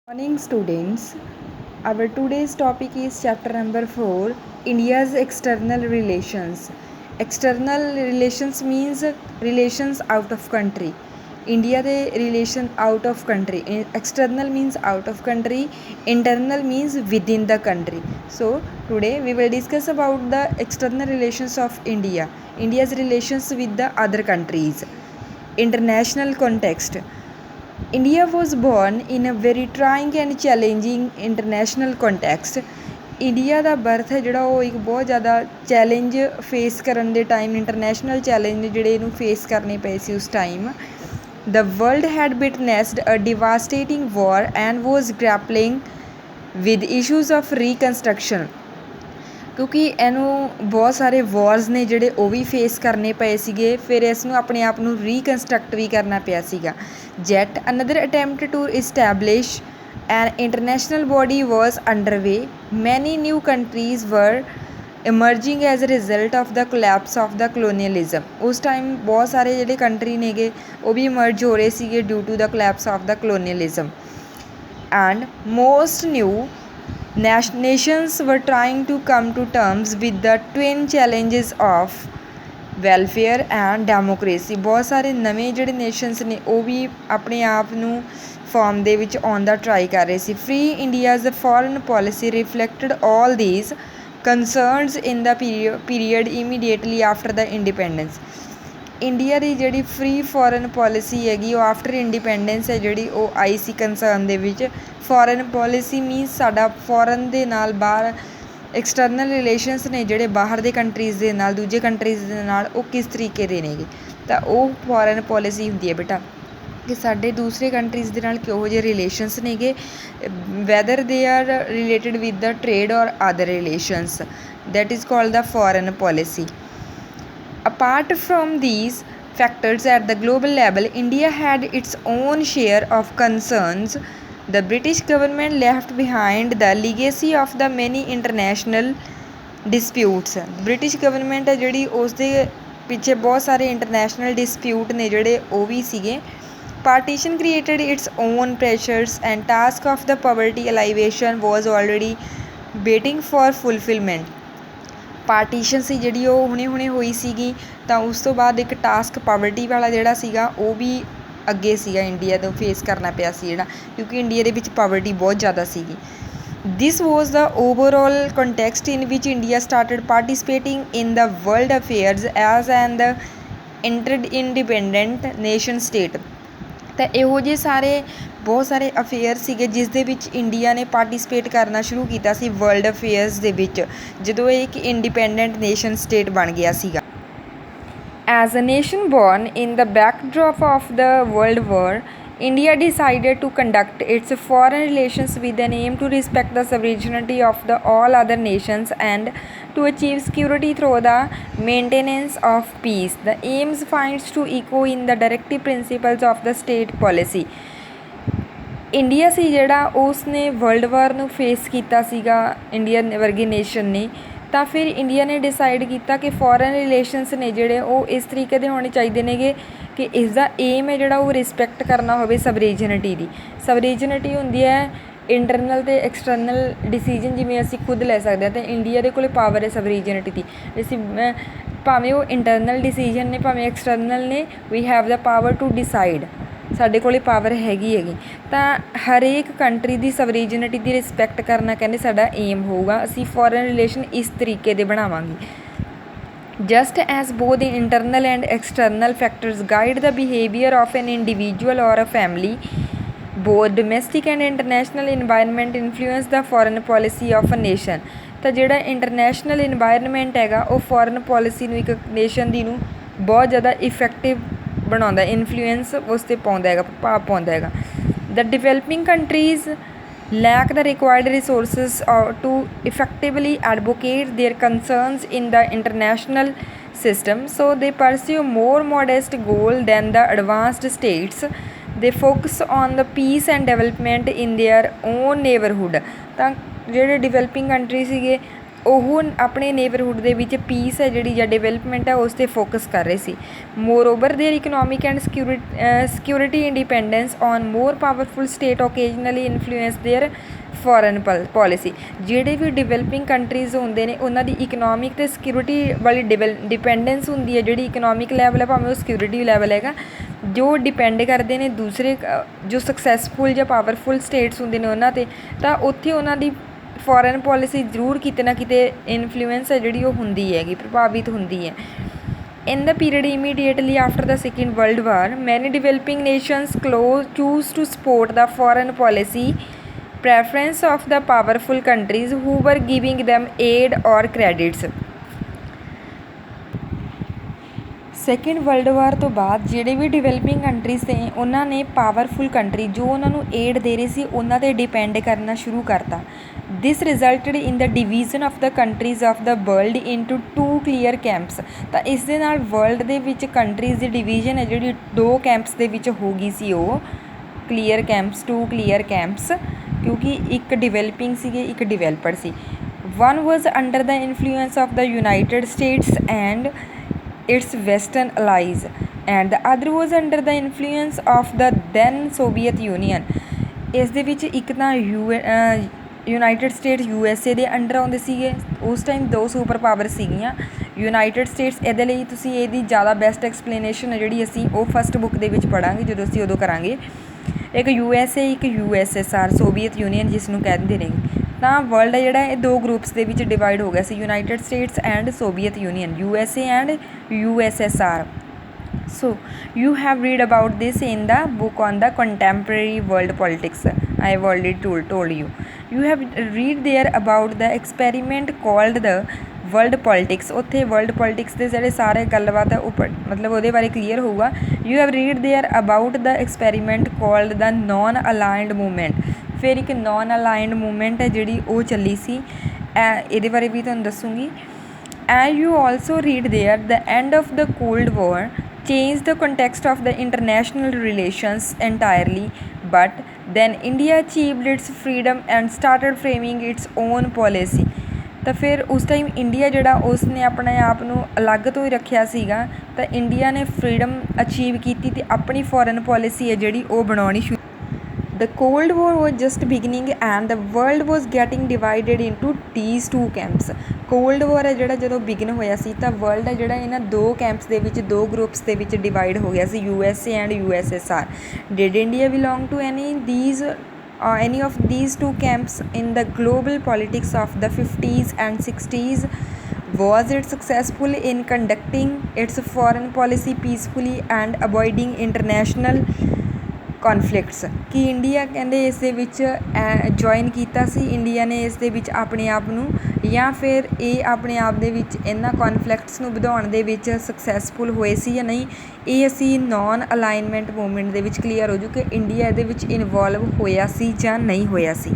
Morning students. Our today's topic is chapter number 4, India's external relations. External relations means relations out of country. India the relation out of country. External means out of country. Internal means within the country. So today we will discuss about the external relations of India. India's relations with the other countries. International context. India was born in a very trying and challenging international context. India the birth ਹੈ ਜਿਹੜਾ ਉਹ ਇੱਕ ਬਹੁਤ ਜ਼ਿਆਦਾ challenge face ਕਰਨ ਦੇ time international challenge ਜਿਹੜੇ ਇਹਨੂੰ ਫੇਸ ਕਰਨੇ ਪਏ ਸੀ ਉਸ time the world had witnessed a devastating war and was grappling with issues of reconstruction ਕਿਉਂਕਿ ਇਹਨੂੰ ਬਹੁਤ ਸਾਰੇ ਵਾਰਸ ਨੇ ਜਿਹੜੇ ਉਹ ਵੀ ਫੇਸ ਕਰਨੇ ਪਏ ਸੀਗੇ ਫਿਰ ਇਸ ਨੂੰ ਆਪਣੇ ਆਪ ਨੂੰ ਰੀਕਨਸਟਰਕਟ ਵੀ ਕਰਨਾ ਪਿਆ ਸੀਗਾ yet another attempt to establish an international body was underway many new countries were emerging as a result of the collapse of the colonialism ਉਸ ਟਾਈਮ ਬਹੁਤ ਸਾਰੇ ਜਿਹੜੇ ਕੰਟਰੀ ਨੇਗੇ ਉਹ ਵੀ ਇਮਰਜ ਹੋ ਰਹੇ ਸੀਗੇ due to the collapse of the colonialism and most new nations were trying to come to terms with the twin challenges of welfare and democracy ਬਹੁਤ ਸਾਰੇ ਨਵੇਂ ਜਿਹੜੇ ਨੇਸ਼ਨਸ ਨੇ ਉਹ ਵੀ ਆਪਣੇ ਆਪ ਨੂੰ ਫਾਰਮ ਦੇ ਵਿੱਚ ਆਉਣ ਦਾ ਟਰਾਈ ਕਰ ਰਹੇ ਸੀ free India's foreign policy reflected all these concerns in the period immediately after the independence India ਦੀ ਜਿਹੜੀ ਫ੍ਰੀ ਫੋਰਨ ਪੋਲਿਸੀ ਹੈਗੀ ਉਹ ਆਫਟਰ ਇੰਡੀਪੈਂਡੈਂਸ ਹੈ ਜਿਹੜੀ ਉਹ ਆਈ ਸੀ ਕੰਸਰਨ ਦੇ ਵਿੱਚ ਫੋਰਨ ਪੋਲਿਸੀ ਮੀਨਸ ਸਾਡਾ ਫੋਰਨ ਦੇ ਨਾਲ ਬਾਹਰ ਐਕਸਟਰਨਲ ਰਿਲੇਸ਼ਨਸ ਨੇ ਜਿਹੜੇ ਬਾਹਰ ਦੇ ਕੰਟਰੀਜ਼ ਦੇ ਨਾਲ ਦੂਜੇ ਕੰਟਰੀਜ਼ ਦੇ ਨਾਲ ਉਹ ਕਿਸ ਤਰੀਕੇ ਦੇ ਨੇਗੇ ਤਾਂ ਉਹ ਫੋਰਨ ਪੋਲਿਸੀ ਹੁੰਦੀ ਹੈ ਬੇਟਾ ਕਿ ਸਾਡੇ ਦੂਸਰੇ ਕੰਟਰੀਜ਼ ਦੇ ਨਾਲ ਕਿਹੋ ਜਿਹੇ ਰਿਲੇਸ਼ਨਸ ਨੇਗੇ whether they are related with the trade or other relations that is called the foreign policy Apart from these factors at the global level, India had its own share of concerns. The British government left behind the legacy of the many international disputes. British government ਹੈ ਜਿਹੜੀ ਉਸ ਦੇ ਪਿੱਛੇ ਬਹੁਤ ਸਾਰੇ international dispute ਨੇ ਜਿਹੜੇ ਉਹ ਵੀ ਸੀਗੇ Partition created its own pressures and task of the poverty alleviation was already waiting for fulfillment. Partition ਸੀ ਜਿਹੜੀ ਉਹ ਹੁਣੇ ਹੋਈ ਸੀਗੀ ਤਾਂ ਉਸ ਤੋਂ ਬਾਅਦ ਇੱਕ ਟਾਸਕ ਪਾਵਰਟੀ ਵਾਲਾ ਜਿਹੜਾ ਸੀਗਾ ਉਹ ਵੀ ਅੱਗੇ ਸੀਗਾ ਇੰਡੀਆ ਤੋਂ ਫੇਸ ਕਰਨਾ ਪਿਆ ਸੀ ਜਿਹੜਾ ਕਿਉਂਕਿ ਇੰਡੀਆ ਦੇ ਵਿੱਚ ਪਾਵਰਟੀ ਬਹੁਤ ਜ਼ਿਆਦਾ ਸੀਗੀ this was the overall context in ਵਿਚ India started participating in the world affairs as an the independent nation state ਤਾਂ ਇਹੋ ਜਿਹੇ ਸਾਰੇ ਬਹੁਤ ਸਾਰੇ ਅਫੇਅਰ ਸੀਗੇ ਜਿਸ ਦੇ ਵਿੱਚ ਇੰਡੀਆ ਨੇ ਪਾਰਟੀਸਪੇਟ ਕਰਨਾ ਸ਼ੁਰੂ ਕੀਤਾ ਸੀ ਵਰਲਡ ਅਫੇਅਰਸ ਦੇ ਵਿੱਚ ਜਦੋਂ ਇਹ ਇੱਕ ਇੰਡੀਪੈਂਡੈਂਟ ਨੇਸ਼ਨ ਸਟੇਟ ਬਣ ਗਿਆ ਸੀਗਾ as a nation born in the backdrop of the world war India decided to conduct its foreign relations with an aim to respect the sovereignty of the all other nations and to achieve security through the maintenance of peace. The aims finds to echo in the directive principles of the state policy. India ਸੀ ਜਿਹੜਾ ਉਸ ਨੇ world war ਨੂੰ face ਕੀਤਾ ਸੀਗਾ India ਵਰਗੇ nation ਨੇ ਤਾਂ ਫਿਰ ਇੰਡੀਆ ਨੇ ਡਿਸਾਈਡ ਕੀਤਾ ਕਿ ਫੋਰਨ ਰਿਲੇਸ਼ਨਸ ਨੇ ਜਿਹੜੇ ਉਹ ਇਸ ਤਰੀਕੇ ਦੇ ਹੋਣੇ ਚਾਹੀਦੇ ਨੇਗੇ ਕਿ ਇਸ ਦਾ ਏਮ ਹੈ ਜਿਹੜਾ ਉਹ ਰਿਸਪੈਕਟ ਕਰਨਾ ਹੋਵੇ ਸਵਰੇਜਨਟੀ ਦੀ ਸਵਰੇਜਨਟੀ ਹੁੰਦੀ ਹੈ ਇੰਟਰਨਲ ਅਤੇ ਐਕਸਟਰਨਲ ਡਿਸੀਜਨ ਜਿਵੇਂ ਅਸੀਂ ਖੁਦ ਲੈ ਸਕਦੇ ਹਾਂ ਅਤੇ ਇੰਡੀਆ ਦੇ ਕੋਲ ਪਾਵਰ ਹੈ ਸਵਰੇਜਨਟੀ ਦੀ ਅਸੀਂ ਭਾਵੇਂ ਉਹ ਇੰਟਰਨਲ ਡਿਸੀਜਨ ਨੇ ਭਾਵੇਂ ਐਕਸਟਰਨਲ ਨੇ we have the power to decide ਸਾਡੇ ਕੋਲ ਪਾਵਰ ਹੈਗੀ ਤਾਂ ਹਰੇਕ ਕੰਟਰੀ ਦੀ ਸਵਰੇਜਨਟੀ ਦੀ ਰਿਸਪੈਕਟ ਕਰਨਾ ਕਹਿੰਦੇ ਸਾਡਾ ਏਮ ਹੋਊਗਾ ਅਸੀਂ ਫੋਰਨ ਰਿਲੇਸ਼ਨ ਇਸ ਤਰੀਕੇ ਦੇ ਬਣਾਵਾਂਗੇ just as both the internal and external factors guide the behavior of an individual or a family both domestic and international environment influence the foreign policy of a nation ਤਾਂ ਜਿਹੜਾ international environment ਹੈਗਾ ਉਹ foreign policy ਨੂੰ ਇੱਕ nation ਦੀ ਨੂੰ ਬਹੁਤ ਜ਼ਿਆਦਾ effective ਬਣਾਉਂਦਾ ਇਨਫਲੂਐਂਸ ਉਸ 'ਤੇ ਪਾਉਂਦਾ ਹੈਗਾ ਪ੍ਰਭਾਵ ਪਾਉਂਦਾ ਹੈਗਾ the developing countries lack the required resources to effectively advocate their concerns in the international system, so they pursue more modest goal than the advanced states. They focus on the peace and development in their own neighborhood. ਤਾਂ ਜਿਹੜੇ developing country ਸੀਗੇ ਉਹ ਆਪਣੇ neighbourhood ਦੇ ਵਿੱਚ piece ਹੈ ਜਿਹੜੀ ਜਾਂ ਡਿਵੈਲਪਮੈਂਟ ਹੈ ਉਸ 'ਤੇ ਫੋਕਸ ਕਰ ਰਹੇ ਸੀ। Moreover their economic and security independence on more powerful state occasionally influence their foreign policy. ਜਿਹੜੇ ਵੀ ਡਿਵੈਲਪਿੰਗ ਕੰਟਰੀਜ਼ ਹੁੰਦੇ ਨੇ ਉਹਨਾਂ ਦੀ ਇਕਨੋਮਿਕ ਅਤੇ ਸਿਕਿਉਰਿਟੀ ਵਾਲੀ ਡਿਪੈਂਡੈਂਸ ਹੁੰਦੀ ਹੈ, ਜਿਹੜੀ ਇਕਨੋਮਿਕ ਲੈਵਲ ਹੈ ਭਾਵੇਂ ਉਹ ਸਿਕਿਉਰਿਟੀ ਲੈਵਲ ਹੈਗਾ, ਜੋ ਡਿਪੈਂਡ ਕਰਦੇ ਨੇ ਦੂਸਰੇ ਜੋ ਸਕਸੈਸਫੁਲ ਜਾਂ ਪਾਵਰਫੁਲ ਸਟੇਟਸ ਹੁੰਦੇ ਨੇ ਉਹਨਾਂ 'ਤੇ, ਤਾਂ ਉੱਥੇ ਉਹਨਾਂ ਦੀ ਫੋਰਨ ਪੋਲਿਸੀ ਜ਼ਰੂਰ ਕਿਤੇ ਨਾ ਕਿਤੇ ਇਨਫਲੂਐਂਸ ਹੈ ਜਿਹੜੀ ਉਹ ਹੁੰਦੀ ਹੈਗੀ, ਪ੍ਰਭਾਵਿਤ ਹੁੰਦੀ ਹੈ। In the period immediately after the Second World War, many developing nations choose to support the foreign policy preference of the powerful countries who were giving them aid or credits. Second world war ਤੋਂ ਬਾਅਦ ਜਿਹੜੇ ਵੀ developing countries ਨੇ ਉਹਨਾਂ ਨੇ powerful country ਜੋ ਉਹਨਾਂ ਨੂੰ ਏਡ ਦੇ ਰਹੀ ਸੀ ਉਹਨਾਂ 'ਤੇ ਡਿਪੈਂਡ ਕਰਨਾ ਸ਼ੁਰੂ ਕਰਤਾ। This resulted in the division of the countries of the world into 2 clear camps. ਤਾਂ ਇਸ ਦੇ ਨਾਲ ਵਰਲਡ ਦੇ ਵਿੱਚ ਕੰਟਰੀਜ਼ ਦੀ ਡਿਵੀਜ਼ਨ ਹੈ ਜਿਹੜੀ 2 ਕੈਂਪਸ ਦੇ ਵਿੱਚ ਹੋ ਗਈ ਸੀ, ਉਹ ਕਲੀਅਰ ਕੈਂਪਸ, 2 ਕਲੀਅਰ ਕੈਂਪਸ, ਕਿਉਂਕਿ ਇੱਕ ਡਿਵੈਲਪਿੰਗ ਸੀਗੇ, ਇੱਕ developer C. One was under the influence of the United States and its western allies and the other was under the influence of the then Soviet Union। ਇਸ ਦੇ ਵਿੱਚ ਇੱਕ ਤਾਂ United States USA ਦੇ under ਆਉਂਦੇ ਸੀਗੇ, ਉਸ time 2 super power ਸੀਗੀਆਂ ਯੂਨਾਈਟਿਡ ਸਟੇਟਸ। ਇਹਦੇ ਲਈ ਤੁਸੀਂ ਇਹਦੀ ਜ਼ਿਆਦਾ ਬੈਸਟ ਐਕਸਪਲੇਨੇਸ਼ਨ ਹੈ ਜਿਹੜੀ ਅਸੀਂ ਉਹ ਫਸਟ ਬੁੱਕ ਦੇ ਵਿੱਚ ਪੜ੍ਹਾਂਗੇ ਜਦੋਂ ਅਸੀਂ ਉਦੋਂ ਕਰਾਂਗੇ। ਇੱਕ USA, ਇੱਕ USSR, ਸੋਵੀਅਤ ਯੂਨੀਅਨ ਜਿਸ ਨੂੰ ਕਹਿੰਦੇ ਨੇ। ਤਾਂ ਵਰਲਡ ਜਿਹੜਾ ਇਹ 2 ਗਰੁੱਪਸ ਦੇ ਵਿੱਚ ਡਿਵਾਈਡ ਹੋ ਗਿਆ ਸੀ, United States and Soviet Union, USA and USSR। So you have read about this in the book on the contemporary world politics. I have already told you. You have read there about the experiment called the world politics। ਉੱਥੇ world politics ਦੇ ਜਿਹੜੇ ਸਾਰੇ ਗੱਲਬਾਤ ਹੈ ਉਹ ਮਤਲਬ ਉਹਦੇ ਬਾਰੇ ਕਲੀਅਰ ਹੋਊਗਾ। You have read there about the experiment called the non aligned movement। ਫਿਰ ਇੱਕ ਨੋਨ ਅਲਾਈਨਡ ਮੂਵਮੈਂਟ ਹੈ ਜਿਹੜੀ ਉਹ ਚੱਲੀ ਸੀ, ਇਹਦੇ ਬਾਰੇ ਵੀ ਤੁਹਾਨੂੰ ਦੱਸੂਗੀ। And you also read there the end of the cold war change the context of the international relations entirely, but then India achieved its freedom and started framing its own policy. ਤਾਂ ਫਿਰ ਉਸ time India ਜਿਹੜਾ ਉਸ ਨੇ ਆਪਣੇ ਆਪ ਨੂੰ ਅਲੱਗ ਤੋਂ ਹੀ ਰੱਖਿਆ ਸੀਗਾ, ਤਾਂ ਇੰਡੀਆ ਨੇ ਫਰੀਡਮ ਅਚੀਵ ਕੀਤੀ ਅਤੇ ਆਪਣੀ ਫੋਰਨ ਪੋਲਿਸੀ ਹੈ ਜਿਹੜੀ ਉਹ ਬਣਾਉਣੀ ਸ਼ੁਰੂ। The Cold War was just beginning and the world was getting divided into these 2 camps। Cold ਵਾਰ ਹੈ ਜਿਹੜਾ ਜਦੋਂ ਬਿਗਨ ਹੋਇਆ ਸੀ ਤਾਂ ਵਰਲਡ ਹੈ ਜਿਹੜਾ ਇਹਨਾਂ 2 ਕੈਂਪਸ ਦੇ ਵਿੱਚ, 2 ਗਰੁੱਪਸ ਦੇ ਵਿੱਚ ਡਿਵਾਈਡ ਹੋ ਗਿਆ ਸੀ, USA and USSR। Did India belong to any of these 2 camps in the global politics of the 50s and 60s? Was it successful in conducting its foreign policy peacefully and avoiding international ਕੌਨਫਲਿਕਟਸ? ਕਿ India ਕਹਿੰਦੇ ਇਸ ਦੇ ਵਿੱਚ join ਕੀਤਾ ਸੀ, India ਨੇ ਇਸ ਦੇ ਵਿੱਚ ਆਪਣੇ ਆਪ ਨੂੰ, ਜਾਂ ਫਿਰ ਇਹ ਆਪਣੇ ਆਪ ਦੇ ਵਿੱਚ ਇਹਨਾਂ ਕੌਨਫਲਿਕਟਸ ਨੂੰ ਵਧਾਉਣ ਦੇ ਵਿੱਚ ਸਕਸੈਸਫੁਲ ਹੋਏ ਸੀ ਜਾਂ ਨਹੀਂ। ਇਹ ਅਸੀਂ ਨੋਨ ਅਲਾਈਨਮੈਂਟ ਮੂਵਮੈਂਟ ਦੇ ਵਿੱਚ ਕਲੀਅਰ ਹੋ ਜੂ ਕਿ ਇੰਡੀਆ ਇਹਦੇ ਵਿੱਚ ਇਨਵੋਲਵ ਹੋਇਆ ਸੀ ਜਾਂ ਨਹੀਂ ਹੋਇਆ ਸੀ।